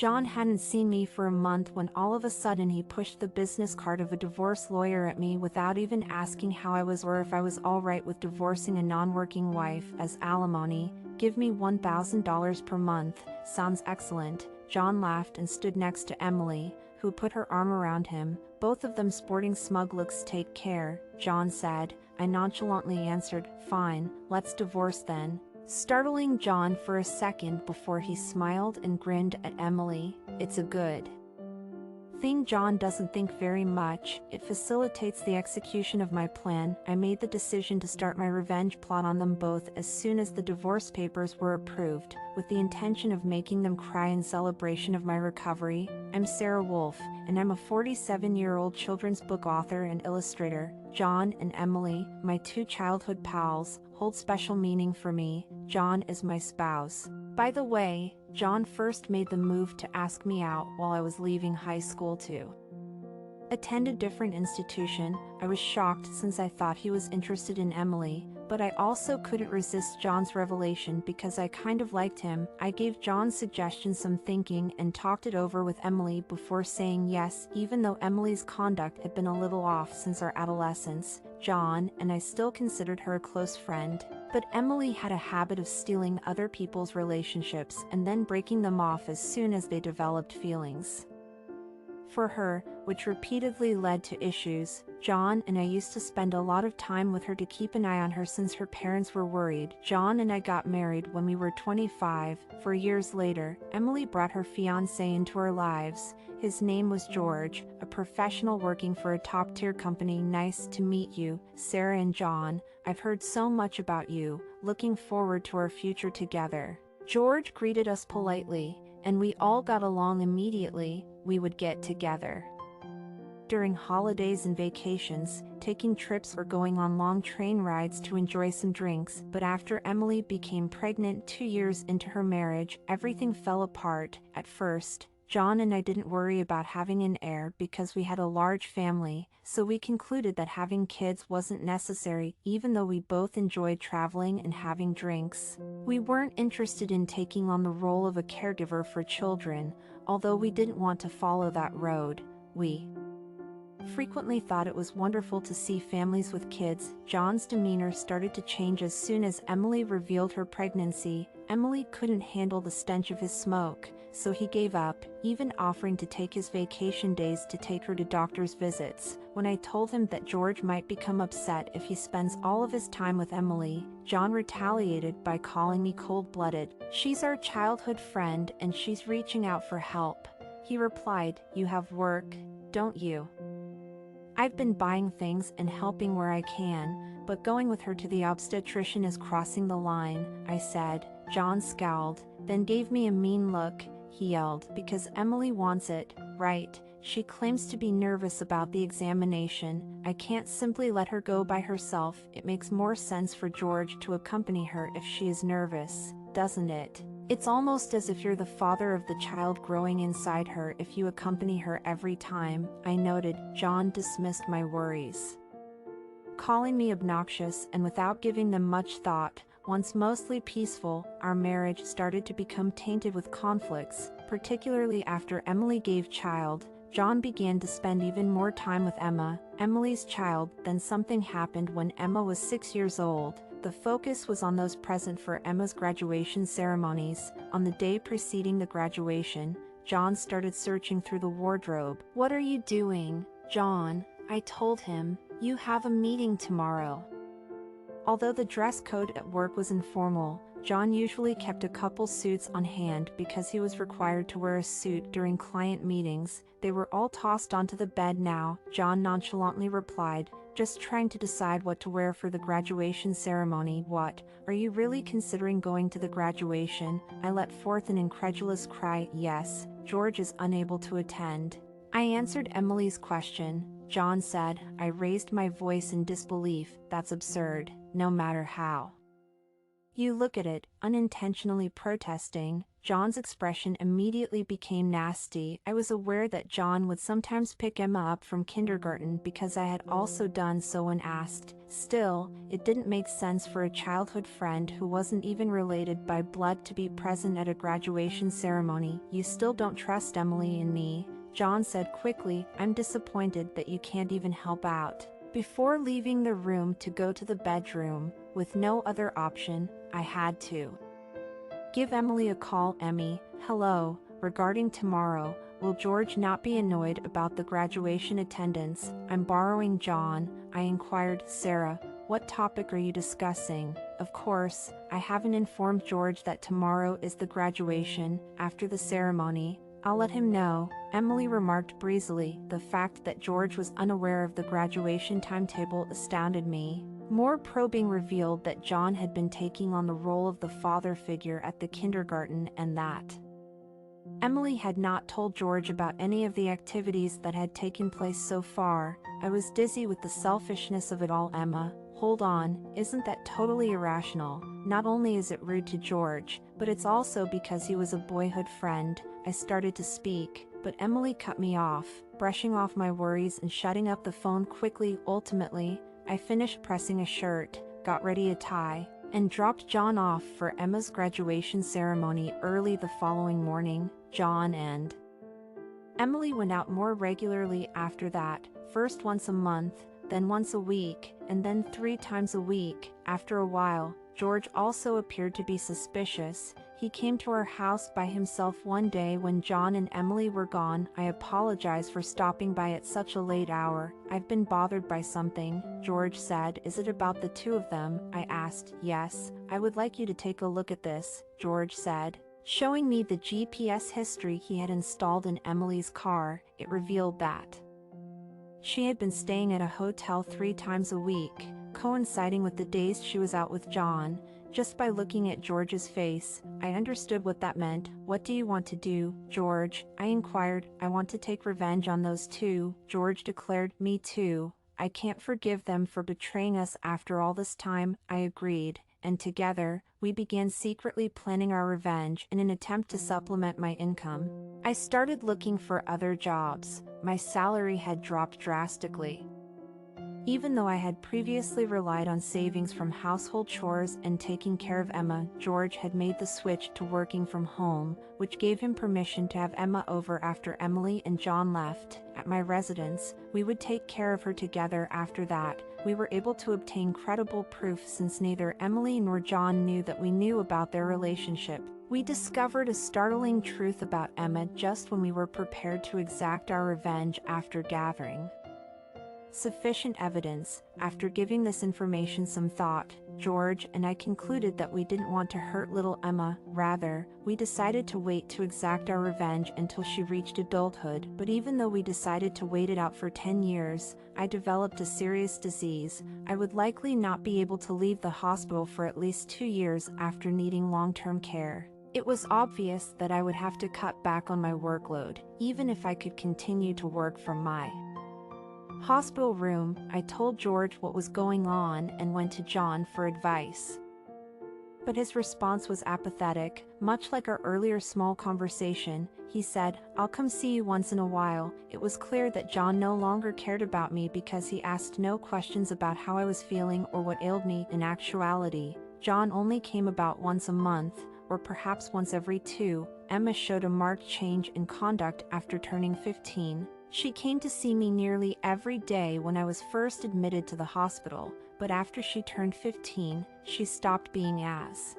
John hadn't seen me for a month when all of a sudden he pushed the business card of a divorce lawyer at me without even asking how I was or if I was alright with divorcing a non-working wife as alimony. Give me $1,000 per month, sounds excellent. John laughed and stood next to Emily, who put her arm around him, both of them sporting smug looks. Take care, John said. I nonchalantly answered, fine, let's divorce then, startling John for a second before he smiled and grinned at Emily. It's a good thing John doesn't think very much. It facilitates the execution of my plan. I made the decision to start my revenge plot on them both as soon as the divorce papers were approved, with the intention of making them cry in celebration of my recovery. I'm Sarah Wolf, and I'm a 47-year-old children's book author and illustrator. John and Emily, my two childhood pals, hold special meaning for me. John is my spouse. By the way, John first made the move to ask me out while I was leaving high school to attend a different institution. I was shocked since I thought he was interested in Emily, but I also couldn't resist John's revelation because I kind of liked him. I gave John's suggestion some thinking and talked it over with Emily before saying yes, even though Emily's conduct had been a little off since our adolescence. John and I still considered her a close friend, but Emily had a habit of stealing other people's relationships and then breaking them off as soon as they developed feelings for her, which repeatedly led to issues. John and I used to spend a lot of time with her to keep an eye on her since her parents were worried. John and I got married when we were 25. 4 years later, Emily brought her fiancé into our lives. His name was George, a professional working for a top-tier company. Nice to meet you, Sarah and John. I've heard so much about you. Looking forward to our future together. George greeted us politely, and we all got along immediately. We would get together during holidays and vacations, taking trips or going on long train rides to enjoy some drinks. But after Emily became pregnant 2 years into her marriage, everything fell apart. At first, John and I didn't worry about having an heir because we had a large family, so we concluded that having kids wasn't necessary. Even though we both enjoyed traveling and having drinks, we weren't interested in taking on the role of a caregiver for children. Although we didn't want to follow that road, we frequently thought it was wonderful to see families with kids. John's demeanor started to change as soon as Emily revealed her pregnancy. Emily couldn't handle the stench of his smoke, so he gave up, even offering to take his vacation days to take her to doctor's visits. When I told him that George might become upset if he spends all of his time with Emily, John retaliated by calling me cold-blooded. She's our childhood friend and she's reaching out for help. He replied, you have work, don't you? I've been buying things and helping where I can, but going with her to the obstetrician is crossing the line, I said. John scowled, then gave me a mean look. He yelled, because Emily wants it, right? She claims to be nervous about the examination. I can't simply let her go by herself. It makes more sense for George to accompany her if she is nervous, doesn't it? It's almost as if you're the father of the child growing inside her if you accompany her every time, I noted. John dismissed my worries, calling me obnoxious, and without giving them much thought. Once mostly peaceful, our marriage started to become tainted with conflicts, particularly after Emily gave child. John began to spend even more time with Emma, Emily's child. Then something happened when Emma was 6 years old. The focus was on those present for Emma's graduation ceremonies. On the day preceding the graduation, John started searching through the wardrobe. What are you doing, John? I told him, you have a meeting tomorrow. Although the dress code at work was informal, John usually kept a couple suits on hand because he was required to wear a suit during client meetings. They were all tossed onto the bed now. John nonchalantly replied, just trying to decide what to wear for the graduation ceremony. What? Are you really considering going to the graduation? I let forth an incredulous cry. Yes, George is unable to attend. I answered Emily's question. John said. I raised my voice in disbelief. That's absurd. No matter how You look at it, unintentionally protesting. John's expression immediately became nasty. I was aware that John would sometimes pick Emma up from kindergarten because I had also done so when asked. Still, it didn't make sense for a childhood friend who wasn't even related by blood to be present at a graduation ceremony. You still don't trust Emily and me, John said quickly. I'm disappointed that you can't even help out. Before leaving the room to go to the bedroom, with no other option, I had to give Emily a call. Emmy, hello, regarding tomorrow, will George not be annoyed about the graduation attendance? I'm borrowing John, I inquired. Sarah, what topic are you discussing? Of course, I haven't informed George that tomorrow is the graduation. After the ceremony, I'll let him know, Emily remarked breezily. The fact that George was unaware of the graduation timetable astounded me. More probing revealed that John had been taking on the role of the father figure at the kindergarten and that Emily had not told George about any of the activities that had taken place so far. I was dizzy with the selfishness of it all. Emma, hold on, isn't that totally irrational? Not only is it rude to George, but it's also because he was a boyhood friend. I started to speak, but Emily cut me off, brushing off my worries and shutting up the phone quickly. Ultimately, I finished pressing a shirt, got ready a tie, and dropped John off for Emma's graduation ceremony early the following morning. John and Emily went out more regularly after that, first once a month, then once a week, and then 3 times a week. After a while, George also appeared to be suspicious. He came to our house by himself one day when John and Emily were gone. I apologize for stopping by at such a late hour. I've been bothered by something, George said. Is it about the two of them? I asked. Yes, I would like you to take a look at this, George said, showing me the GPS history he had installed in Emily's car. It revealed that she had been staying at a hotel 3 times a week, coinciding with the days she was out with John. Just by looking at George's face, I understood what that meant. What do you want to do, George? I inquired. I want to take revenge on those two, George declared. Me too. I can't forgive them for betraying us after all this time, I agreed, and together, we began secretly planning our revenge in an attempt to supplement my income. I started looking for other jobs. My salary had dropped drastically. Even though I had previously relied on savings from household chores and taking care of Emma, George had made the switch to working from home, which gave him permission to have Emma over after Emily and John left. At my residence, we would take care of her together. After that, we were able to obtain credible proof since neither Emily nor John knew that we knew about their relationship. We discovered a startling truth about Emma just when we were prepared to exact our revenge. After gathering sufficient evidence, after giving this information some thought, George and I concluded that we didn't want to hurt little Emma. Rather, we decided to wait to exact our revenge until she reached adulthood. But even though we decided to wait it out for 10 years, I developed a serious disease. I would likely not be able to leave the hospital for at least 2 years after needing long-term care. It was obvious that I would have to cut back on my workload, even if I could continue to work from my hospital room. I told George what was going on and went to John for advice. But his response was apathetic, much like our earlier small conversation. He said, I'll come see you once in a while. It was clear that John no longer cared about me because he asked no questions about how I was feeling or what ailed me. In actuality, John only came about once a month, or perhaps once every 2. Emma showed a marked change in conduct after turning 15. She came to see me nearly every day when I was first admitted to the hospital, but after she turned 15, she stopped being as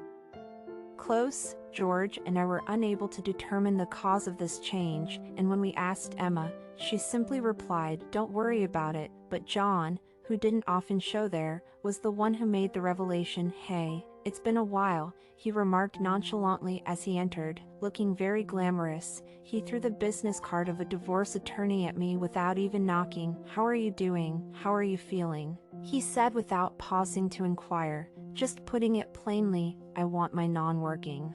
close. George and I were unable to determine the cause of this change, and when we asked Emma, she simply replied, "Don't worry about it." But John, who didn't often show there, was the one who made the revelation. "Hey, it's been a while," he remarked nonchalantly as he entered, looking very glamorous. He threw the business card of a divorce attorney at me without even knocking. "How are you doing? How are you feeling?" he said without pausing to inquire. "Just putting it plainly, I want my non-working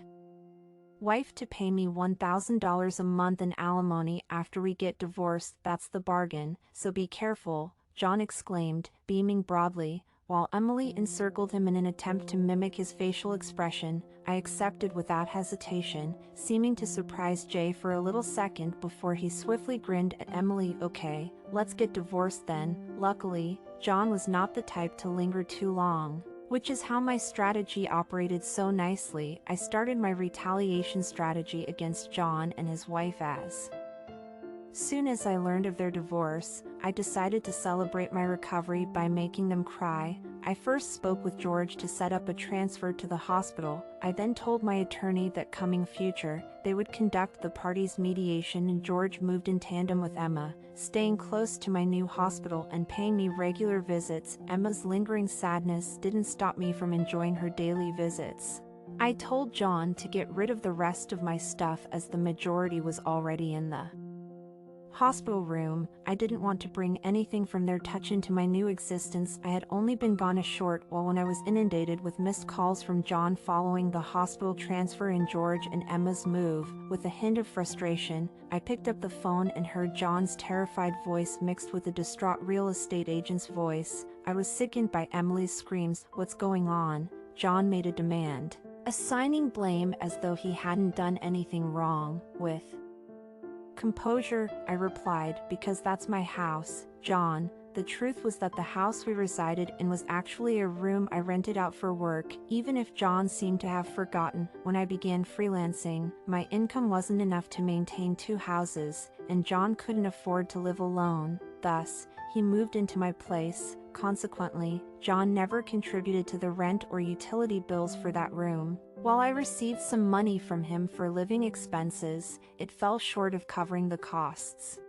wife to pay me $1,000 a month in alimony after we get divorced. That's the bargain, so be careful," John exclaimed, beaming broadly. While Emily encircled him in an attempt to mimic his facial expression, I accepted without hesitation, seeming to surprise Jay for a little second before he swiftly grinned at Emily. Okay, let's get divorced then. Luckily, John was not the type to linger too long, which is how my strategy operated so nicely. I started my retaliation strategy against John and his wife as soon as I learned of their divorce, I decided to celebrate my recovery by making them cry. I first spoke with George to set up a transfer to the hospital. I then told my attorney that coming future, they would conduct the parties' mediation, and George moved in tandem with Emma, staying close to my new hospital and paying me regular visits. Emma's lingering sadness didn't stop me from enjoying her daily visits. I told John to get rid of the rest of my stuff as the majority was already in the hospital room. I didn't want to bring anything from their touch into my new existence. I had only been gone a short while when I was inundated with missed calls from John following the hospital transfer and George and Emma's move. With a hint of frustration, I picked up the phone and heard John's terrified voice mixed with a distraught real estate agent's voice. I was sickened by Emily's screams. What's going on? John made a demand, assigning blame as though he hadn't done anything wrong. With composure, I replied, because that's my house, John. The truth was that the house we resided in was actually a room I rented out for work. Even if John seemed to have forgotten, when I began freelancing, my income wasn't enough to maintain two houses, and John couldn't afford to live alone. Thus, he moved into my place. Consequently, John never contributed to the rent or utility bills for that room. While I received some money from him for living expenses, it fell short of covering the costs.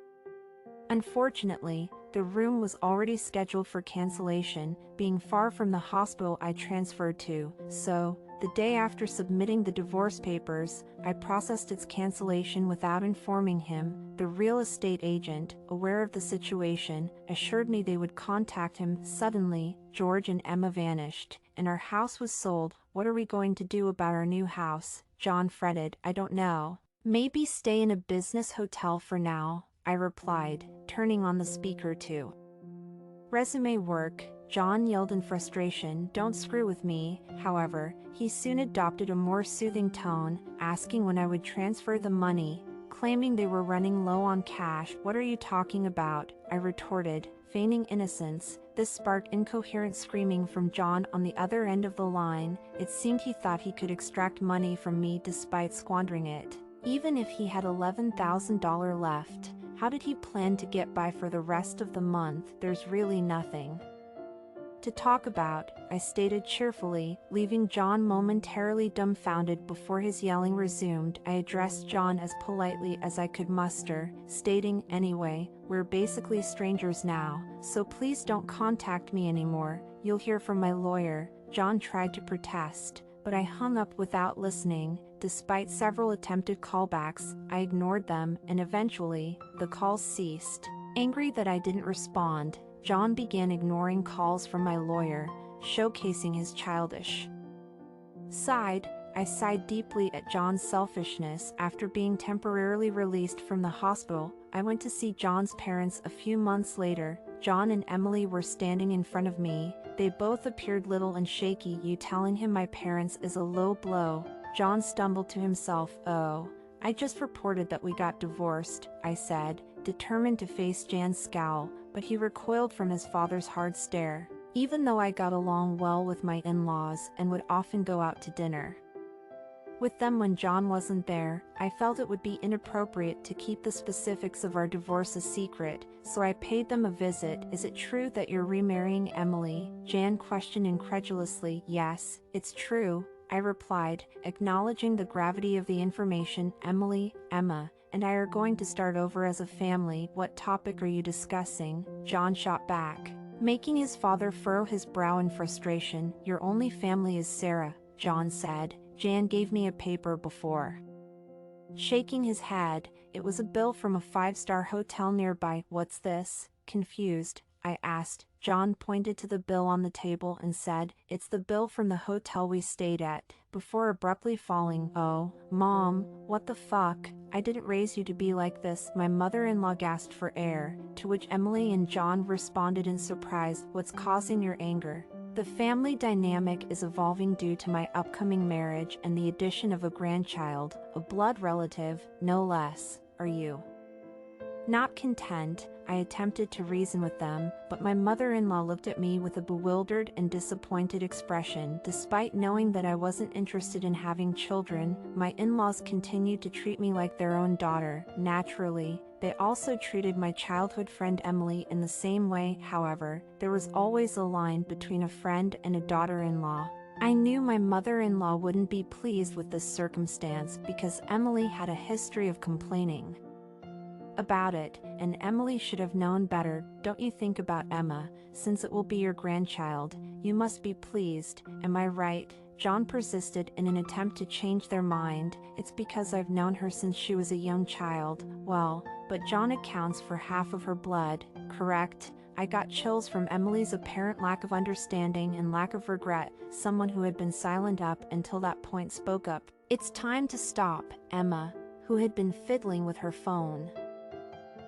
Unfortunately, the room was already scheduled for cancellation, being far from the hospital I transferred to, so, the day after submitting the divorce papers, I processed its cancellation without informing him. The real estate agent, aware of the situation, assured me they would contact him. Suddenly, George and Emma vanished, and our house was sold. What are we going to do about our new house? John fretted. I don't know. Maybe stay in a business hotel for now, I replied, turning on the speaker to resume work. John yelled in frustration, don't screw with me. However, he soon adopted a more soothing tone, asking when I would transfer the money, claiming they were running low on cash. What are you talking about? I retorted, feigning innocence. This sparked incoherent screaming from John on the other end of the line. It seemed he thought he could extract money from me despite squandering it. Even if he had $11,000 left, how did he plan to get by for the rest of the month? There's really nothing to talk about, I stated cheerfully, leaving John momentarily dumbfounded. Before his yelling resumed, I addressed John as politely as I could muster, stating, anyway, we're basically strangers now, so please don't contact me anymore. You'll hear from my lawyer. John tried to protest, but I hung up without listening. Despite several attempted callbacks, I ignored them, and eventually, the calls ceased. Angry that I didn't respond, John began ignoring calls from my lawyer, showcasing his childish side. I sighed deeply at John's selfishness. After being temporarily released from the hospital, I went to see John's parents a few months later. John and Emily were standing in front of me. They both appeared little and shaky. You telling him my parents is a low blow. John stumbled to himself. Oh, I just reported that we got divorced, I said, determined to face Jan's scowl, but he recoiled from his father's hard stare. Even though I got along well with my in-laws and would often go out to dinner with them when John wasn't there, I felt it would be inappropriate to keep the specifics of our divorce a secret, so I paid them a visit. Is it true that you're remarrying Emily? Jan questioned incredulously. Yes, it's true, I replied, acknowledging the gravity of the information. Emily, Emma, and I are going to start over as a family. What topic are you discussing? John shot back, making his father furrow his brow in frustration. Your only family is Sarah, John said. Jan gave me a paper before shaking his head. It was a bill from a 5-star hotel nearby. What's this? Confused, I asked. John pointed to the bill on the table and said, it's the bill from the hotel we stayed at, before abruptly falling. Oh, Mom, what the fuck? I didn't raise you to be like this. My mother-in-law gasped for air, to which Emily and John responded in surprise. What's causing your anger? The family dynamic is evolving due to my upcoming marriage and the addition of a grandchild, a blood relative, no less. Are you? Not content, I attempted to reason with them, but my mother-in-law looked at me with a bewildered and disappointed expression. Despite knowing that I wasn't interested in having children, my in-laws continued to treat me like their own daughter. Naturally, they also treated my childhood friend Emily in the same way. However, there was always a line between a friend and a daughter-in-law. I knew my mother-in-law wouldn't be pleased with this circumstance because Emily had a history of complaining about it, and Emily should have known better. Don't you think about Emma, since it will be your grandchild, you must be pleased, am I right? John persisted in an attempt to change their mind. It's because I've known her since she was a young child. Well, but John accounts for half of her blood, correct? I got chills from Emily's apparent lack of understanding and lack of regret. Someone who had been silent up until that point spoke up. It's time to stop, Emma, who had been fiddling with her phone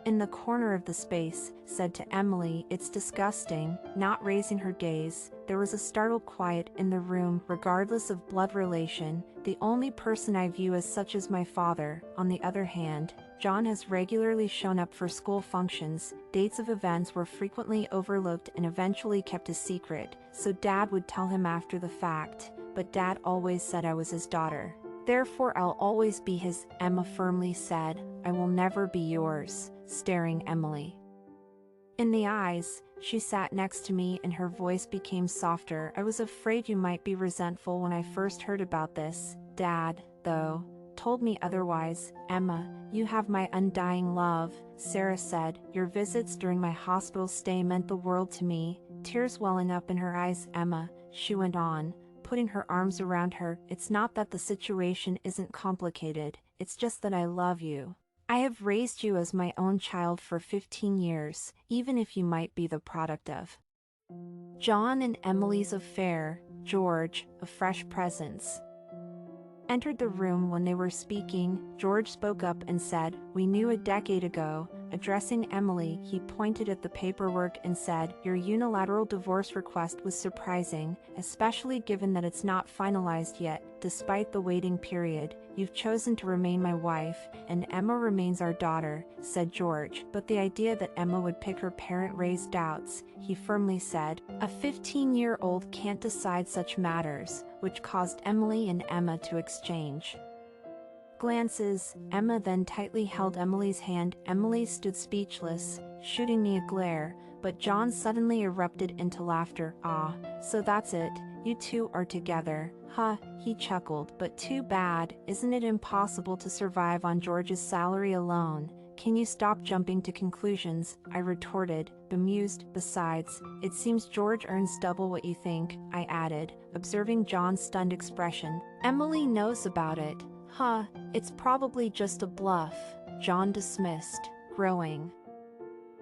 in the corner of the space, said to Emily, "It's disgusting," not raising her gaze. There was a startled quiet in the room. Regardless of blood relation, the only person I view as such is my father. On the other hand, John has regularly shown up for school functions. Dates of events were frequently overlooked and eventually kept a secret, so Dad would tell him after the fact, but Dad always said I was his daughter. Therefore I'll always be his, Emma firmly said. I will never be yours, staring Emily in the eyes. She sat next to me and her voice became softer. I was afraid you might be resentful when I first heard about this. Dad, though, told me otherwise. Emma, you have my undying love, Sarah said. Your visits during my hospital stay meant the world to me. Tears welling up in her eyes. Emma, she went on, putting her arms around her, it's not that the situation isn't complicated, it's just that I love you. I have raised you as my own child for 15 years, even if you might be the product of John and Emily's affair. George, a fresh presence, entered the room when they were speaking. George spoke up and said, "We knew a decade ago." Addressing Emily, he pointed at the paperwork and said, "Your unilateral divorce request was surprising, especially given that it's not finalized yet. Despite the waiting period, you've chosen to remain my wife, and Emma remains our daughter," said George. But the idea that Emma would pick her parent raised doubts. He firmly said, "A 15-year-old can't decide such matters," which caused Emily and Emma to exchange glances. Emma then tightly held Emily's hand. Emily stood speechless, shooting me a glare, but John suddenly erupted into laughter. "Ah, so that's it, you two are together, huh?" He chuckled. "But too bad, isn't it impossible to survive on George's salary alone? Can you stop jumping to conclusions?" I retorted, bemused. "Besides, it seems George earns double what you think," I added, observing John's stunned expression. "Emily knows about it." "Huh, it's probably just a bluff," John dismissed, growing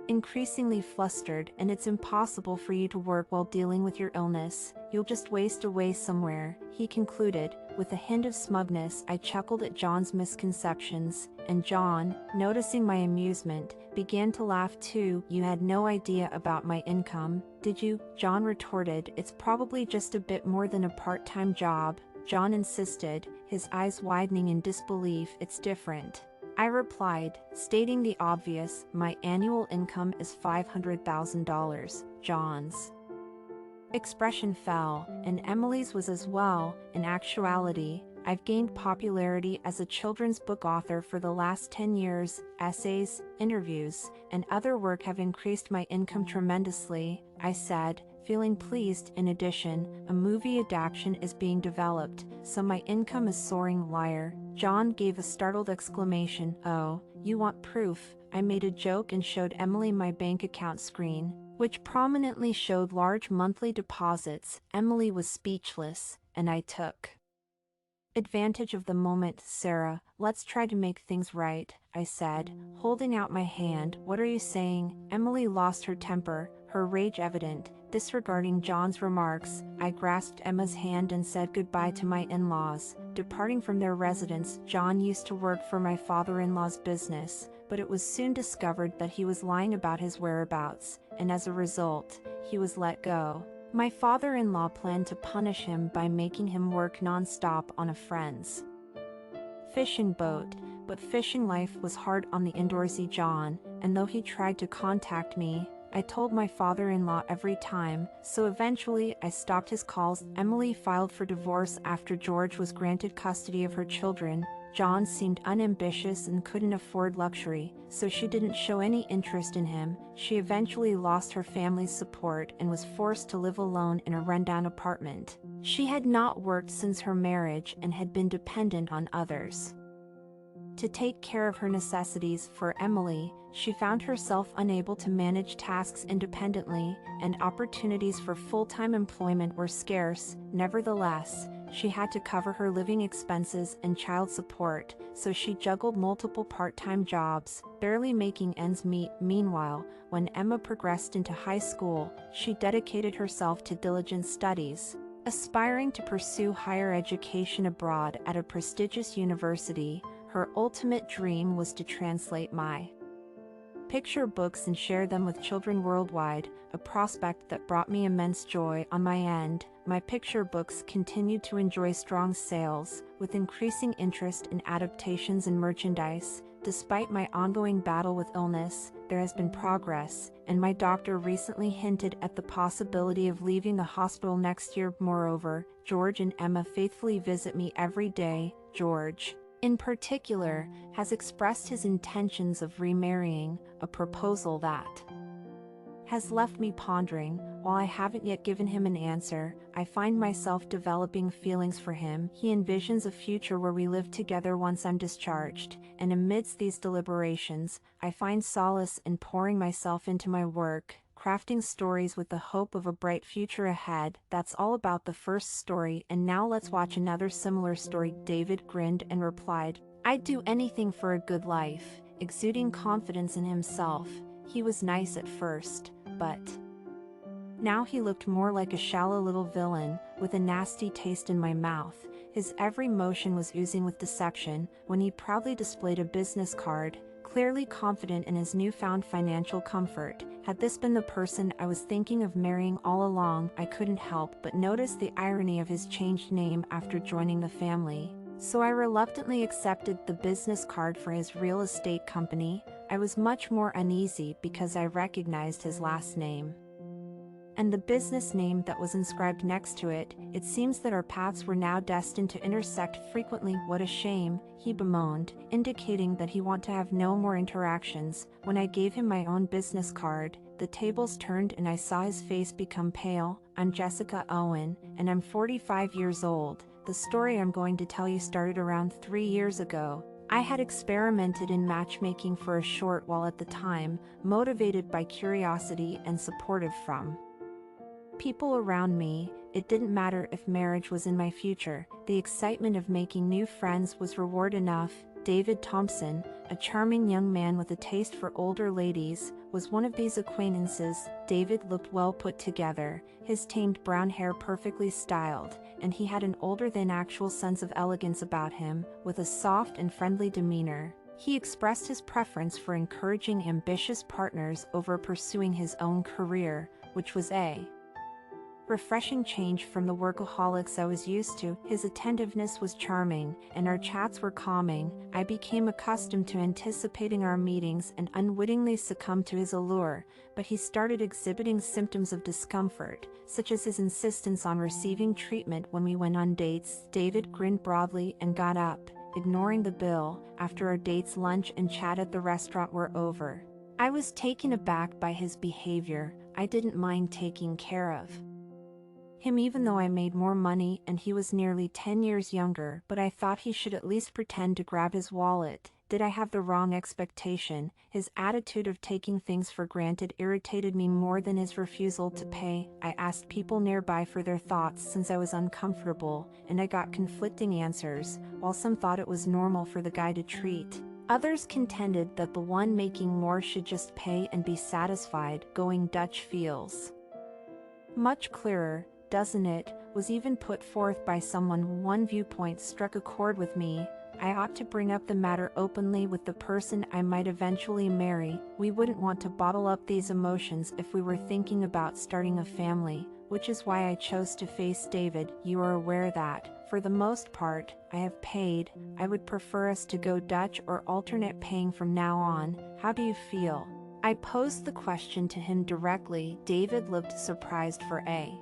increasingly flustered. "And it's impossible for you to work while dealing with your illness. You'll just waste away somewhere," he concluded, with a hint of smugness. I chuckled at John's misconceptions, and John, noticing my amusement, began to laugh too. "You had no idea about my income, did you?" John retorted. "It's probably just a bit more than a part-time job," John insisted, his eyes widening in disbelief. "It's different," I replied, stating the obvious. "My annual income is $500,000. John's expression fell, and Emily's was as well. "In actuality, I've gained popularity as a children's book author for the last 10 years. Essays, interviews, and other work have increased my income tremendously," I said, feeling pleased. "In addition, a movie adaptation is being developed, so my income is soaring." Liar. John gave a startled exclamation. "Oh, you want proof?" I made a joke and showed Emily my bank account screen, which prominently showed large monthly deposits. Emily was speechless, and I took advantage of the moment. "Sarah, let's try to make things right," I said, holding out my hand. "What are you saying?" Emily lost her temper, her rage evident. Disregarding John's remarks, I grasped Emma's hand and said goodbye to my in-laws. Departing from their residence, John used to work for my father-in-law's business, but it was soon discovered that he was lying about his whereabouts, and as a result, he was let go. My father-in-law planned to punish him by making him work non-stop on a friend's fishing boat, but fishing life was hard on the indoorsy John, and though he tried to contact me, I told my father-in-law every time, so eventually I stopped his calls. Emily filed for divorce after George was granted custody of her children. John seemed unambitious and couldn't afford luxury, so she didn't show any interest in him. She eventually lost her family's support and was forced to live alone in a rundown apartment. She had not worked since her marriage and had been dependent on others to take care of her necessities. For Emily, she found herself unable to manage tasks independently, and opportunities for full-time employment were scarce. Nevertheless, she had to cover her living expenses and child support, so she juggled multiple part-time jobs, barely making ends meet. Meanwhile, when Emma progressed into high school, she dedicated herself to diligent studies, aspiring to pursue higher education abroad at a prestigious university. Her ultimate dream was to translate my picture books and share them with children worldwide, a prospect that brought me immense joy. On my end, my picture books continued to enjoy strong sales, with increasing interest in adaptations and merchandise. Despite my ongoing battle with illness, there has been progress, and my doctor recently hinted at the possibility of leaving the hospital next year. Moreover, George and Emma faithfully visit me every day. George, in particular, has expressed his intentions of remarrying, a proposal that has left me pondering. While I haven't yet given him an answer, I find myself developing feelings for him. He envisions a future where we live together once I'm discharged, and amidst these deliberations, I find solace in pouring myself into my work, crafting stories with the hope of a bright future ahead. That's all about the first story, and now let's watch another similar story. David grinned and replied, "I'd do anything for a good life," exuding confidence in himself. He was nice at first, but now he looked more like a shallow little villain, with a nasty taste in my mouth. His every motion was oozing with deception when he proudly displayed a business card, clearly confident in his newfound financial comfort. Had this been the person I was thinking of marrying all along, I couldn't help but notice the irony of his changed name after joining the family. So I reluctantly accepted the business card for his real estate company. I was much more uneasy because I recognized his last name and the business name that was inscribed next to it. It seems that our paths were now destined to intersect frequently. What a shame, he bemoaned, indicating that he wanted to have no more interactions. When I gave him my own business card, the tables turned and I saw his face become pale. I'm Jessica Owen, and I'm 45 years old. The story I'm going to tell you started around 3 years ago. I had experimented in matchmaking for a short while at the time, motivated by curiosity and supportive from people around me. It didn't matter if marriage was in my future. The excitement of making new friends was reward enough. David Thompson, a charming young man with a taste for older ladies, was one of these acquaintances. David looked well put together, his tamed brown hair perfectly styled, and he had an older-than-actual sense of elegance about him, with a soft and friendly demeanor. He expressed his preference for encouraging ambitious partners over pursuing his own career, which was a refreshing change from the workaholics I was used to. His attentiveness was charming, and our chats were calming. I became accustomed to anticipating our meetings and unwittingly succumbed to his allure, but he started exhibiting symptoms of discomfort, such as his insistence on receiving treatment when we went on dates. David grinned broadly and got up, ignoring the bill, after our dates. Lunch and chat at the restaurant were over. I was taken aback by his behavior. I didn't mind taking care of him even though I made more money and he was nearly 10 years younger, but I thought he should at least pretend to grab his wallet. Did I have the wrong expectation? His attitude of taking things for granted irritated me more than his refusal to pay. I asked people nearby for their thoughts since I was uncomfortable, and I got conflicting answers. While some thought it was normal for the guy to treat, others contended that the one making more should just pay and be satisfied. Going Dutch feels much clearer, doesn't it? Was even put forth by someone. One viewpoint struck a chord with me. I ought to bring up the matter openly with the person I might eventually marry. We wouldn't want to bottle up these emotions if we were thinking about starting a family. which is why I chose to face David. You are aware that, for the most part, I have paid. I would prefer us to go Dutch or alternate paying from now on. How do you feel? I posed the question to him directly. David looked surprised for a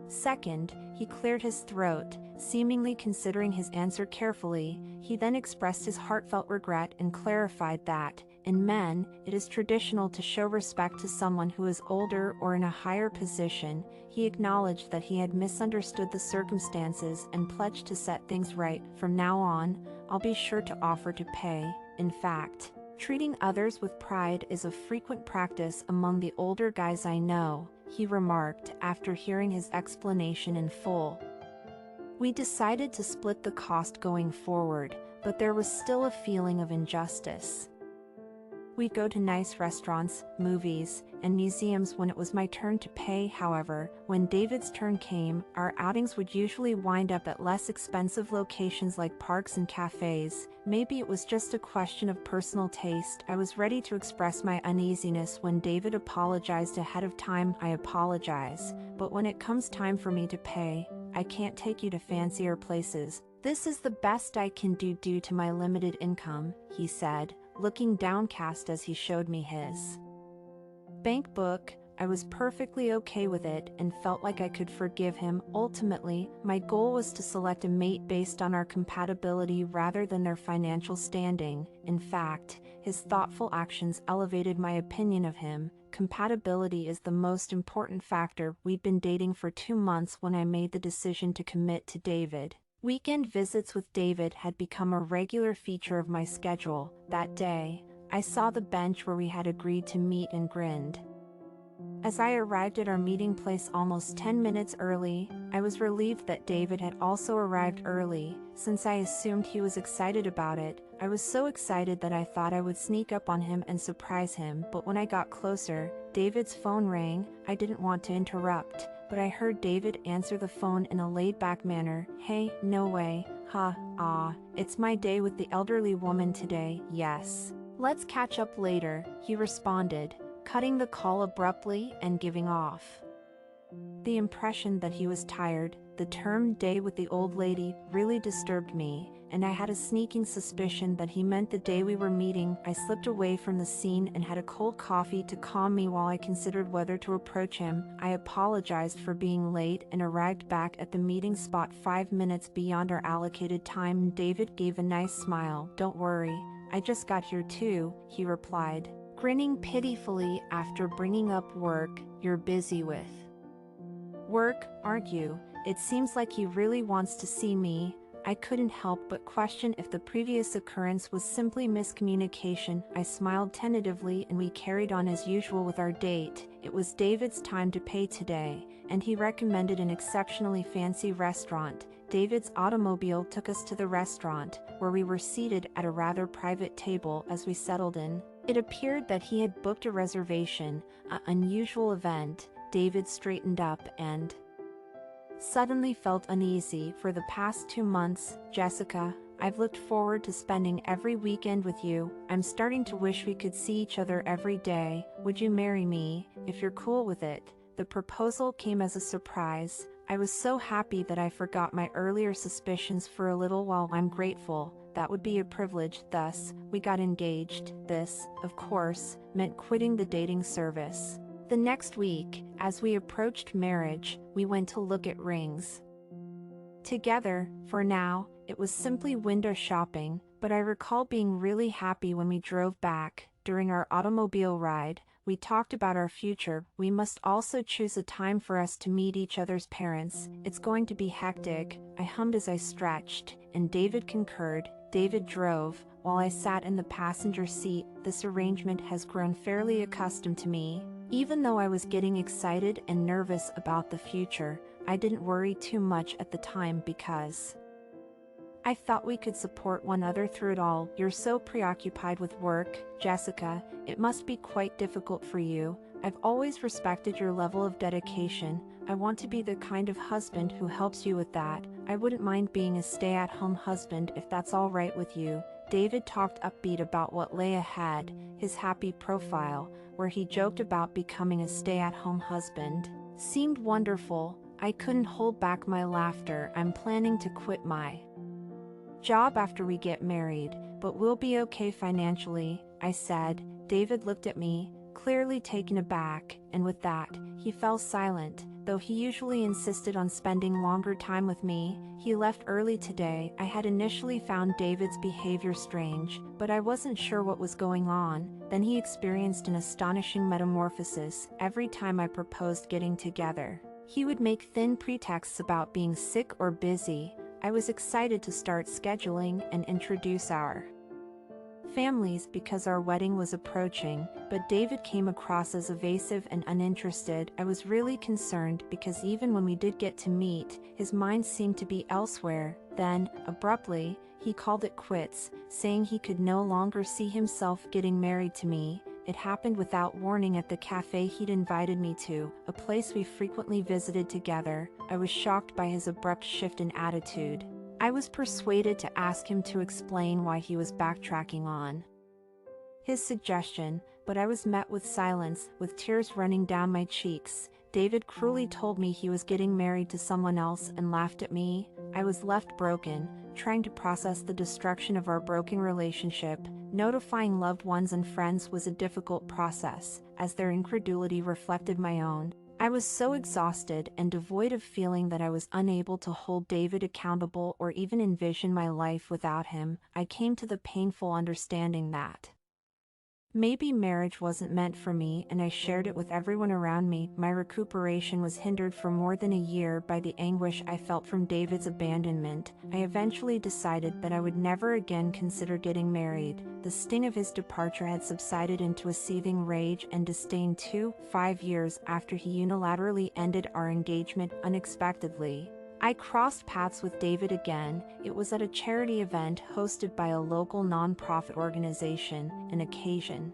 second. He cleared his throat, seemingly considering his answer carefully. He then expressed his heartfelt regret and clarified that, in men, it is traditional to show respect to someone who is older or in a higher position. He acknowledged that he had misunderstood the circumstances and pledged to set things right. From now on, I'll be sure to offer to pay. In fact, treating others with pride is a frequent practice among the older guys I know, he remarked after hearing his explanation in full. We decided to split the cost going forward, but there was still a feeling of injustice. We'd go to nice restaurants, movies, and museums when it was my turn to pay. However, when David's turn came, our outings would usually wind up at less expensive locations like parks and cafes. Maybe it was just a question of personal taste. I was ready to express my uneasiness when David apologized ahead of time. I apologize, but when it comes time for me to pay, I can't take you to fancier places. This is the best I can do due to my limited income, he said, looking downcast as he showed me his bank book. I was perfectly okay with it and felt like I could forgive him. Ultimately, my goal was to select a mate based on our compatibility rather than their financial standing. In fact, his thoughtful actions elevated my opinion of him. Compatibility is the most important factor. We'd been dating for 2 months when I made the decision to commit to David. Weekend visits with David had become a regular feature of my schedule. That day, I saw the bench where we had agreed to meet and grinned. As I arrived at our meeting place almost 10 minutes early, I was relieved that David had also arrived early, since I assumed he was excited about it. I was so excited that I thought I would sneak up on him and surprise him, but when I got closer, David's phone rang. I didn't want to interrupt, but I heard David answer the phone in a laid-back manner. Hey, no way, it's my day with the elderly woman today. Yes. Let's catch up later, he responded, cutting the call abruptly and giving off the impression that he was tired. The term day with the old lady really disturbed me, and I had a sneaking suspicion that he meant the day we were meeting. I slipped away from the scene and had a cold coffee to calm me while I considered whether to approach him. I apologized for being late and arrived back at the meeting spot 5 minutes beyond our allocated time. David gave a nice smile. Don't worry, I just got here too, he replied, grinning pitifully after bringing up work. You're busy with work, aren't you? It seems like he really wants to see me. I couldn't help but question if the previous occurrence was simply miscommunication. I smiled tentatively and we carried on as usual with our date. It was David's time to pay today, and he recommended an exceptionally fancy restaurant. David's automobile took us to the restaurant, where we were seated at a rather private table. As we settled in, it appeared that he had booked a reservation, an unusual event. David straightened up and suddenly felt uneasy. For the past 2 months, Jessica, I've looked forward to spending every weekend with you. I'm starting to wish we could see each other every day. Would you marry me, if you're cool with it? The proposal came as a surprise. I was so happy that I forgot my earlier suspicions for a little while. I'm grateful. That would be a privilege. Thus, we got engaged. This, of course, meant quitting the dating service. The next week, as we approached marriage, we went to look at rings together. For now, it was simply window shopping, but I recall being really happy when we drove back. During our automobile ride, we talked about our future. We must also choose a time for us to meet each other's parents. It's going to be hectic, I hummed as I stretched, and David concurred. David drove, while I sat in the passenger seat. This arrangement has grown fairly accustomed to me. Even though I was getting excited and nervous about the future, I didn't worry too much at the time because I thought we could support one another through it all. You're so preoccupied with work, Jessica. It must be quite difficult for you. I've always respected your level of dedication. I want to be the kind of husband who helps you with that. I wouldn't mind being a stay-at-home husband if that's all right with you. David talked upbeat about what lay ahead, his happy profile, where he joked about becoming a stay-at-home husband. Seemed wonderful. I couldn't hold back my laughter. I'm planning to quit my job after we get married, but we'll be okay financially, I said. David looked at me, clearly taken aback, and with that, he fell silent. Though he usually insisted on spending longer time with me, he left early today. I had initially found David's behavior strange, but I wasn't sure what was going on. Then he experienced an astonishing metamorphosis. Every time I proposed getting together, he would make thin pretexts about being sick or busy. I was excited to start scheduling and introduce our families because our wedding was approaching, but David came across as evasive and uninterested. I was really concerned because even when we did get to meet, his mind seemed to be elsewhere. Then, abruptly, he called it quits, saying he could no longer see himself getting married to me. It happened without warning at the cafe he'd invited me to, a place we frequently visited together. I was shocked by his abrupt shift in attitude. I was persuaded to ask him to explain why he was backtracking on his suggestion, but I was met with silence, with tears running down my cheeks. David cruelly told me he was getting married to someone else and laughed at me. I was left broken, trying to process the destruction of our broken relationship. Notifying loved ones and friends was a difficult process, as their incredulity reflected my own. I was so exhausted and devoid of feeling that I was unable to hold David accountable or even envision my life without him. I came to the painful understanding that maybe marriage wasn't meant for me, and I shared it with everyone around me. My recuperation was hindered for more than a year by the anguish I felt from David's abandonment. I eventually decided that I would never again consider getting married. The sting of his departure had subsided into a seething rage and disdain 5 years after he unilaterally ended our engagement unexpectedly. I crossed paths with David again. It was at a charity event hosted by a local non-profit organization, an occasion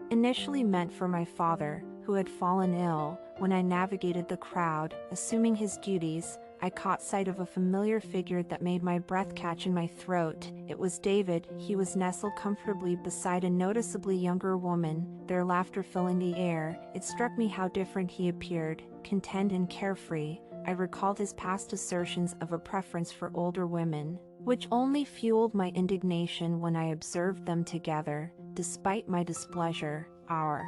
initially meant for my father, who had fallen ill. When I navigated the crowd, assuming his duties, I caught sight of a familiar figure that made my breath catch in my throat. It was David. He was nestled comfortably beside a noticeably younger woman, their laughter filling the air. It struck me how different he appeared, content and carefree. I recalled his past assertions of a preference for older women, which only fueled my indignation when I observed them together. Despite my displeasure, our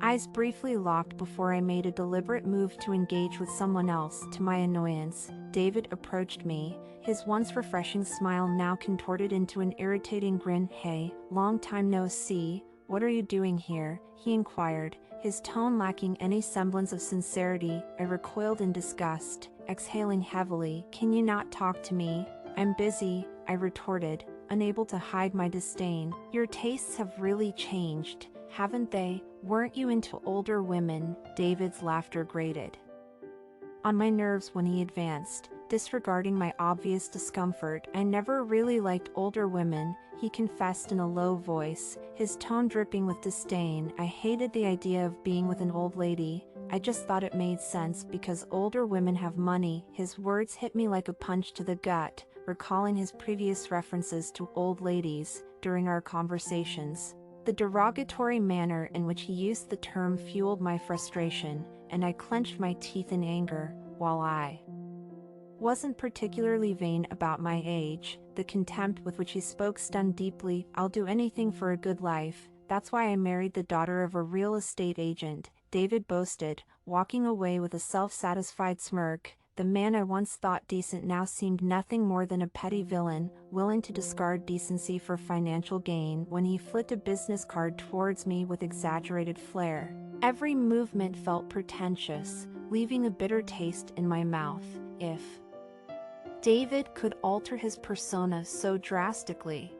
eyes briefly locked before I made a deliberate move to engage with someone else. To my annoyance, David approached me, his once refreshing smile now contorted into an irritating grin. "Hey, long time no see, what are you doing here?" he inquired, his tone lacking any semblance of sincerity. I recoiled in disgust, exhaling heavily. "Can you not talk to me?" "I'm busy," I retorted, unable to hide my disdain. "Your tastes have really changed, haven't they? Weren't you into older women?" David's laughter grated on my nerves when he advanced, disregarding my obvious discomfort. "I never really liked older women," he confessed in a low voice, his tone dripping with disdain. "I hated the idea of being with an old lady. I just thought it made sense because older women have money." His words hit me like a punch to the gut, recalling his previous references to old ladies during our conversations. The derogatory manner in which he used the term fueled my frustration, and I clenched my teeth in anger. While I wasn't particularly vain about my age, the contempt with which he spoke stung deeply. "I'll do anything for a good life. That's why I married the daughter of a real estate agent," David boasted, walking away with a self-satisfied smirk. The man I once thought decent now seemed nothing more than a petty villain, willing to discard decency for financial gain. When he flicked a business card towards me with exaggerated flair, every movement felt pretentious, leaving a bitter taste in my mouth. If David could alter his persona so drastically,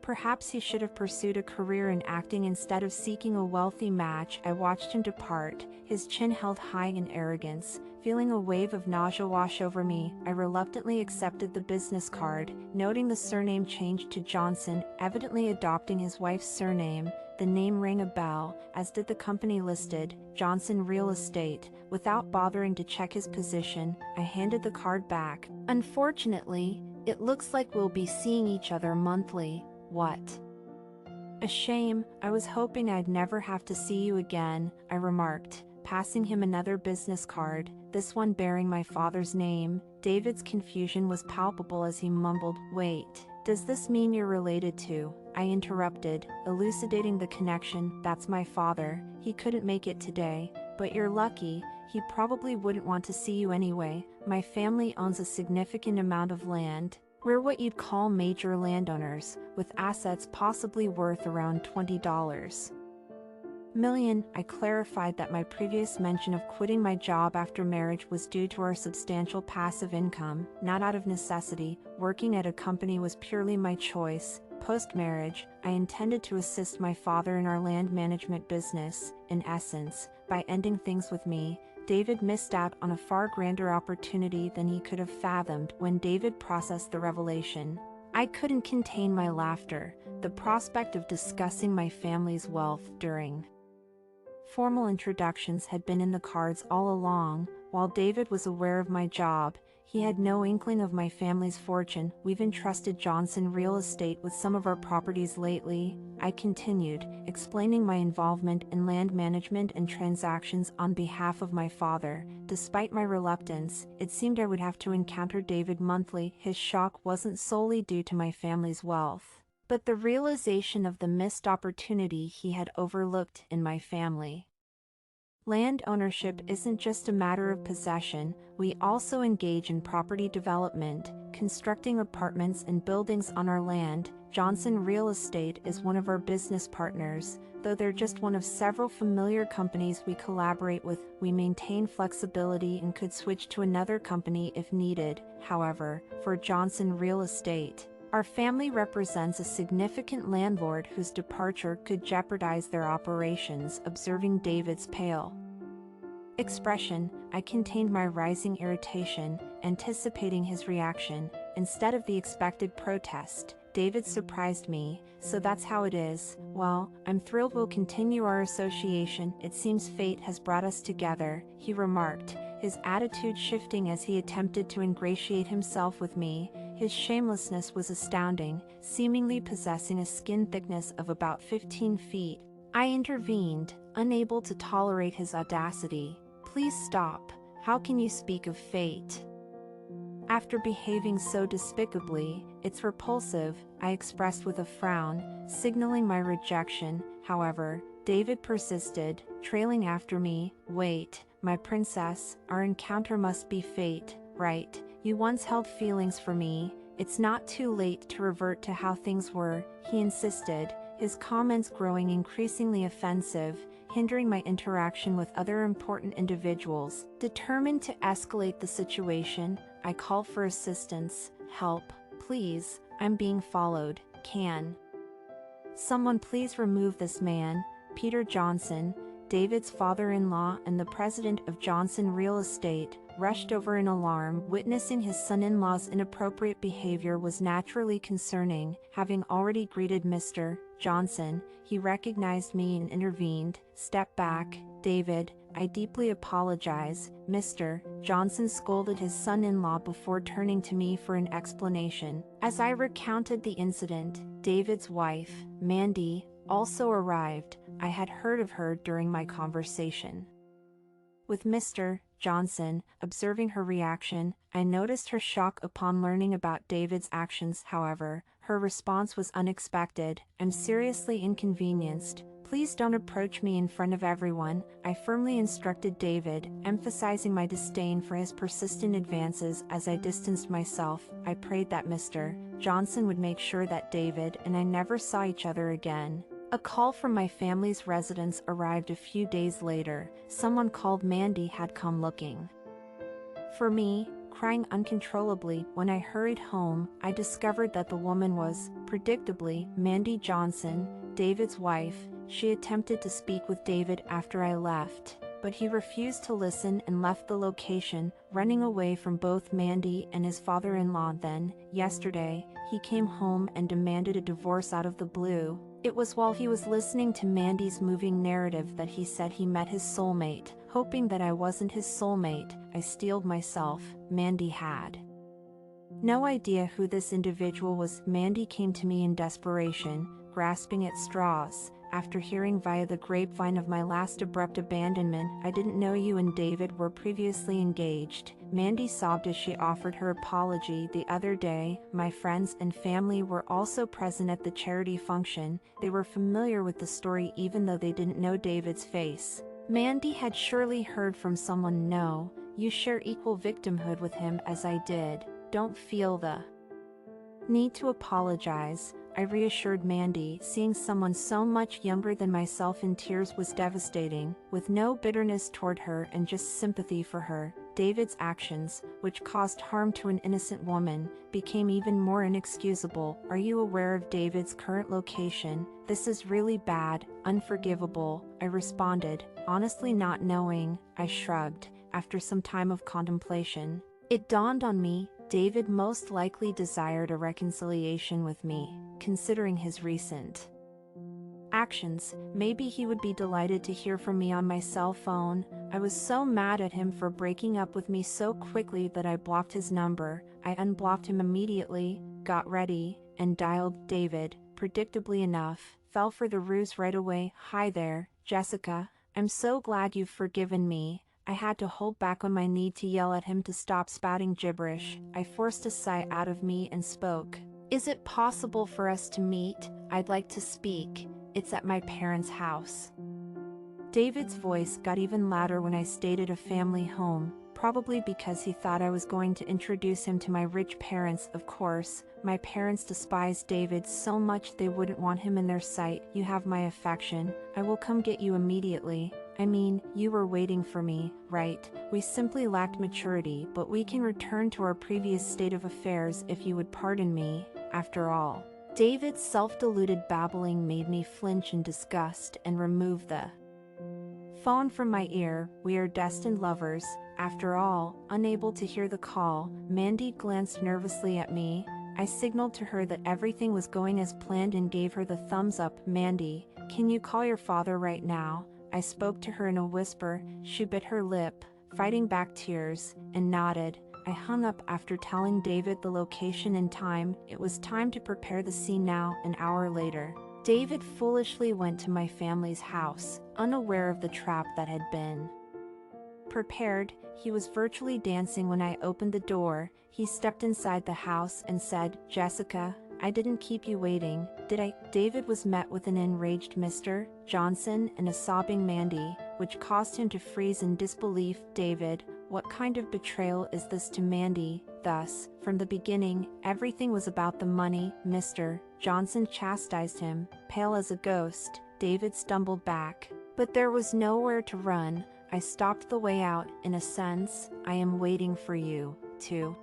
perhaps he should have pursued a career in acting instead of seeking a wealthy match. I watched him depart, his chin held high in arrogance. Feeling a wave of nausea wash over me, I reluctantly accepted the business card, noting the surname changed to Johnson, evidently adopting his wife's surname. The name rang a bell, as did the company listed, Johnson Real Estate. Without bothering to check his position, I handed the card back. "Unfortunately, it looks like we'll be seeing each other monthly." "What a shame. I was hoping I'd never have to see you again," I remarked, passing him another business card, this one bearing my father's name. David's confusion was palpable as he mumbled, "Wait, does this mean you're related to?" I interrupted, elucidating the connection. "That's my father. He couldn't make it today, but you're lucky. He probably wouldn't want to see you anyway. My family owns a significant amount of land. We're what you'd call major landowners, with assets possibly worth around $20 million. I clarified that my previous mention of quitting my job after marriage was due to our substantial passive income, not out of necessity. Working at a company was purely my choice. Post-marriage, I intended to assist my father in our land management business. In essence, by ending things with me, David missed out on a far grander opportunity than he could have fathomed. When David processed the revelation, I couldn't contain my laughter. The prospect of discussing my family's wealth during formal introductions had been in the cards all along. While David was aware of my job, he had no inkling of my family's fortune. "We've entrusted Johnson Real Estate with some of our properties lately," I continued, explaining my involvement in land management and transactions on behalf of my father. Despite my reluctance, it seemed I would have to encounter David monthly. His shock wasn't solely due to my family's wealth, but the realization of the missed opportunity he had overlooked in my family. Land ownership isn't just a matter of possession. We also engage in property development, constructing apartments and buildings on our land. Johnson Real Estate is one of our business partners, though they're just one of several familiar companies we collaborate with. We maintain flexibility and could switch to another company if needed. However, for Johnson Real Estate, our family represents a significant landlord whose departure could jeopardize their operations. Observing David's pale expression, I contained my rising irritation, anticipating his reaction. Instead of the expected protest, David surprised me. "So that's how it is. Well, I'm thrilled we'll continue our association. It seems fate has brought us together," he remarked, his attitude shifting as he attempted to ingratiate himself with me. His shamelessness was astounding, seemingly possessing a skin thickness of about 15 feet. I intervened, unable to tolerate his audacity. "Please stop. How can you speak of fate? After behaving so despicably, it's repulsive," I expressed with a frown, signaling my rejection. However, David persisted, trailing after me. "Wait, my princess, our encounter must be fate, right? You once held feelings for me. It's not too late to revert to how things were," he insisted, his comments growing increasingly offensive, hindering my interaction with other important individuals. Determined to escalate the situation, I called for assistance. "Help, please, I'm being followed. Can someone please remove this man?" Peter Johnson, David's father-in-law and the president of Johnson Real Estate, rushed over in alarm. Witnessing his son-in-law's inappropriate behavior was naturally concerning. Having already greeted Mr. Johnson, he recognized me and intervened. "Step back, David. I deeply apologize." Mr. Johnson scolded his son-in-law before turning to me for an explanation. As I recounted the incident, David's wife, Mandy, also arrived. I had heard of her during my conversation with Mr. Johnson. Observing her reaction, I noticed her shock upon learning about David's actions. However, her response was unexpected. "I'm seriously inconvenienced. Please don't approach me in front of everyone," I firmly instructed David, emphasizing my disdain for his persistent advances. As I distanced myself, I prayed that Mr. Johnson would make sure that David and I never saw each other again. A call from my family's residence arrived a few days later. Someone called Mandy had come looking for me, crying uncontrollably. When I hurried home, I discovered that the woman was, predictably, Mandy Johnson, David's wife. She attempted to speak with David after I left, but he refused to listen and left the location, running away from both Mandy and his father-in-law. Then, yesterday, he came home and demanded a divorce out of the blue. It was while he was listening to Mandy's moving narrative that he said he met his soulmate. Hoping that I wasn't his soulmate, I steeled myself. Mandy had no idea who this individual was. Mandy came to me in desperation, grasping at straws. After hearing via the grapevine of my last abrupt abandonment, I didn't know you and David were previously engaged. Mandy sobbed as she offered her apology. The other day, my friends and family were also present at the charity function. They were familiar with the story even though they didn't know David's face. Mandy had surely heard from someone. No, you share equal victimhood with him as I did. Don't feel the need to apologize, I reassured Mandy. Seeing someone so much younger than myself in tears was devastating, with no bitterness toward her and just sympathy for her. David's actions, which caused harm to an innocent woman, became even more inexcusable. Are you aware of David's current location? This is really bad, unforgivable, I responded, honestly not knowing. I shrugged. After some time of contemplation, it dawned on me, David most likely desired a reconciliation with me, considering his recent actions. Maybe he would be delighted to hear from me on my cell phone. I was so mad at him for breaking up with me so quickly that I blocked his number. I unblocked him immediately, got ready, and dialed David. Predictably enough, fell for the ruse right away. Hi there, Jessica. I'm so glad you've forgiven me. I had to hold back on my need to yell at him to stop spouting gibberish. I forced a sigh out of me and spoke. Is it possible for us to meet? I'd like to speak. It's at my parents' house. David's voice got even louder when I stayed at a family home, probably because he thought I was going to introduce him to my rich parents. Of course, my parents despised David so much they wouldn't want him in their sight. You have my affection. I will come get you immediately. I mean, you were waiting for me, right? We simply lacked maturity, but we can return to our previous state of affairs if you would pardon me. After all, David's self-deluded babbling made me flinch in disgust and remove the phone from my ear. We are destined lovers. After all, unable to hear the call, Mandy glanced nervously at me. I signaled to her that everything was going as planned and gave her the thumbs up. Mandy, can you call your father right now? I spoke to her in a whisper. She bit her lip, fighting back tears, and nodded. I hung up after telling David the location and time. It was time to prepare the scene now. An hour later, David foolishly went to my family's house, unaware of the trap that had been prepared. He was virtually dancing when I opened the door. He stepped inside the house and said, Jessica, I didn't keep you waiting, did I? David was met with an enraged Mr. Johnson and a sobbing Mandy, which caused him to freeze in disbelief. David, what kind of betrayal is this to Mandy? Thus, from the beginning, everything was about the money. Mr. Johnson chastised him, pale as a ghost. David stumbled back, but there was nowhere to run. I stopped the way out. In a sense, I am waiting for you to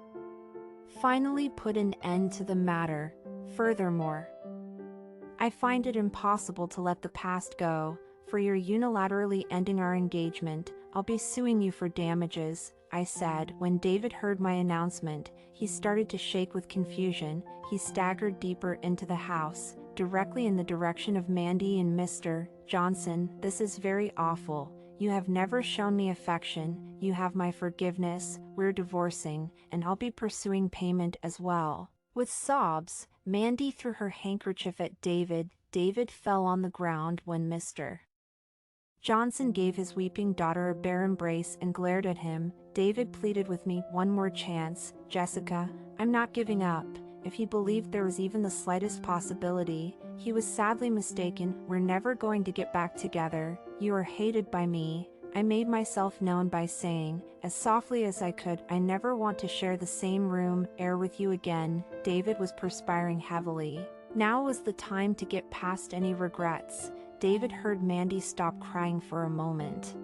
finally put an end to the matter. Furthermore, I find it impossible to let the past go. For your unilaterally ending our engagement, I'll be suing you for damages, I said. When David heard my announcement, he started to shake with confusion. He staggered deeper into the house, directly in the direction of Mandy and Mr. Johnson. This is very awful. You have never shown me affection. You have my forgiveness. We're divorcing, and I'll be pursuing payment as well. With sobs, Mandy threw her handkerchief at David. David fell on the ground when Mr. Johnson gave his weeping daughter a bare embrace and glared at him. David pleaded with me, one more chance, Jessica. I'm not giving up. If he believed there was even the slightest possibility, he was sadly mistaken. We're never going to get back together. You are hated by me. I made myself known by saying, as softly as I could, I never want to share the same room, air with you again. David was perspiring heavily. Now was the time to get past any regrets. David heard Mandy stop crying for a moment.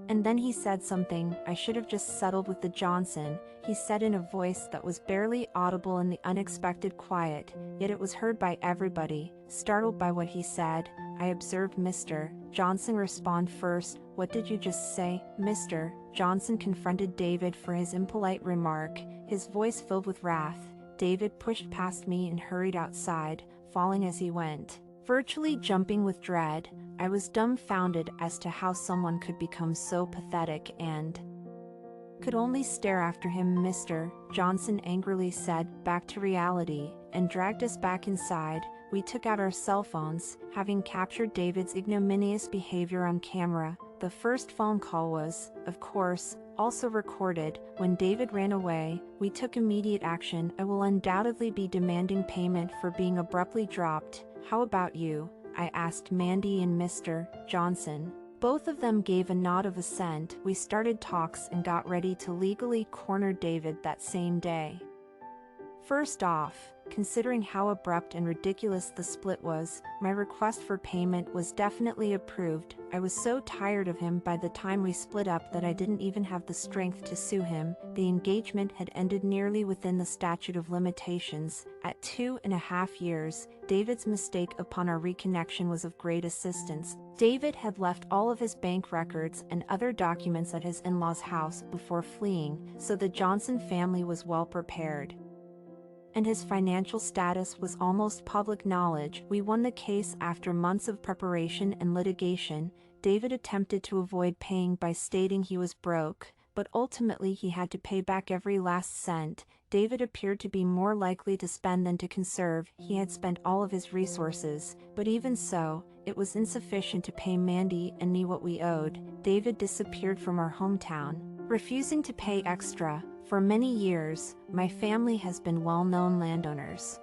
And then he said something. I should have just settled with the Johnson, he said in a voice that was barely audible in the unexpected quiet, yet it was heard by everybody. Startled by what he said, I observed Mr. Johnson respond first. What did you just say? Mr. Johnson confronted David for his impolite remark, his voice filled with wrath. David pushed past me and hurried outside, falling as he went. Virtually jumping with dread, I was dumbfounded as to how someone could become so pathetic and could only stare after him. Mr. Johnson angrily said, back to reality, and dragged us back inside. we took out our cell phones, having captured David's ignominious behavior on camera. The first phone call was, of course, also recorded. When David ran away, we took immediate action. I will undoubtedly be demanding payment for being abruptly dropped. How about you? I asked Mandy and Mr. Johnson. Both of them gave a nod of assent. We started talks and got ready to legally corner David that same day. First off, considering how abrupt and ridiculous the split was, my request for payment was definitely approved. I was so tired of him by the time we split up that I didn't even have the strength to sue him. The engagement had ended nearly within the statute of limitations. At 2.5 years, David's mistake upon our reconnection was of great assistance. David had left all of his bank records and other documents at his in-laws' house before fleeing, so the Johnson family was well prepared. And his financial status was almost public knowledge. We won the case after months of preparation and litigation. David attempted to avoid paying by stating he was broke, but ultimately he had to pay back every last cent. David appeared to be more likely to spend than to conserve. He had spent all of his resources, but even so, it was insufficient to pay Mandy and me what we owed. David disappeared from our hometown, refusing to pay extra. For many years, my family has been well-known landowners.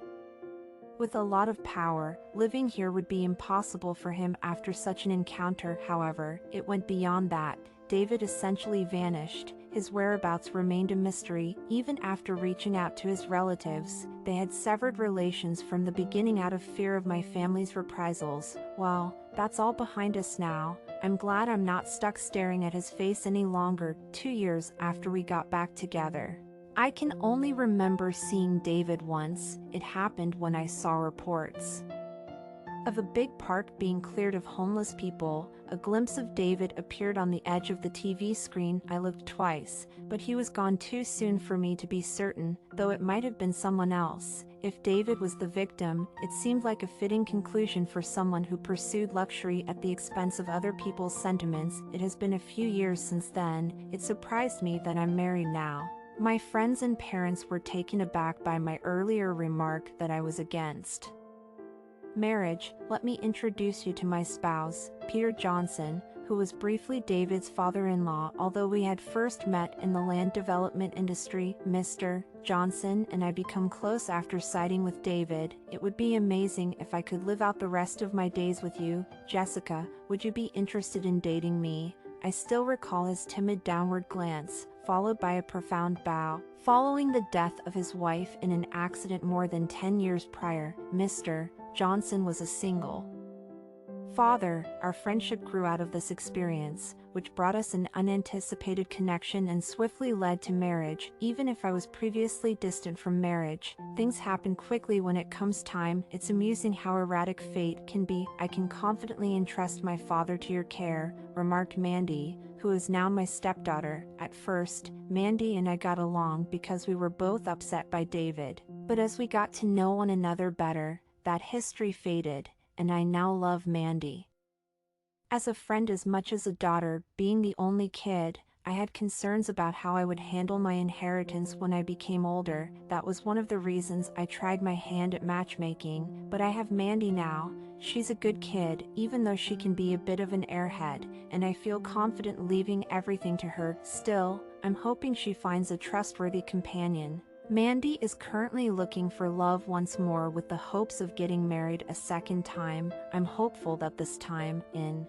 With a lot of power, living here would be impossible for him after such an encounter. However, it went beyond that. David essentially vanished. His whereabouts remained a mystery. Even after reaching out to his relatives, they had severed relations from the beginning out of fear of my family's reprisals. Well, that's all behind us now. I'm glad I'm not stuck staring at his face any longer. 2 years after we got back together, I can only remember seeing David once. It happened when I saw reports of a big park being cleared of homeless people. A glimpse of David appeared on the edge of the TV screen. I looked twice, but he was gone too soon for me to be certain, though it might have been someone else. If David was the victim, it seemed like a fitting conclusion for someone who pursued luxury at the expense of other people's sentiments. It has been a few years since then. It surprised me that I'm married now. My friends and parents were taken aback by my earlier remark that I was against marriage. Let me introduce you to my spouse, Peter Johnson, who was briefly David's father-in-law. Although we had first met in the land development industry, Mr. Johnson and I become close after siding with David. It would be amazing if I could live out the rest of my days with you. Jessica, would you be interested in dating me? I still recall his timid downward glance, followed by a profound bow. Following the death of his wife in an accident more than 10 years prior, Mr. Johnson was a single father. Our friendship grew out of this experience, which brought us an unanticipated connection and swiftly led to marriage. Even if I was previously distant from marriage, things happen quickly when it comes time. It's amusing how erratic fate can be. I can confidently entrust my father to your care, remarked Mandy, who is now my stepdaughter. At first, Mandy and I got along because we were both upset by David. But as we got to know one another better, that history faded, and I now love Mandy as a friend as much as a daughter. Being the only kid, I had concerns about how I would handle my inheritance when I became older. That was one of the reasons I tried my hand at matchmaking, but I have Mandy now. She's a good kid, even though she can be a bit of an airhead, and I feel confident leaving everything to her. Still, I'm hoping she finds a trustworthy companion. Mandy is currently looking for love once more with the hopes of getting married a second time. I'm hopeful that this time, in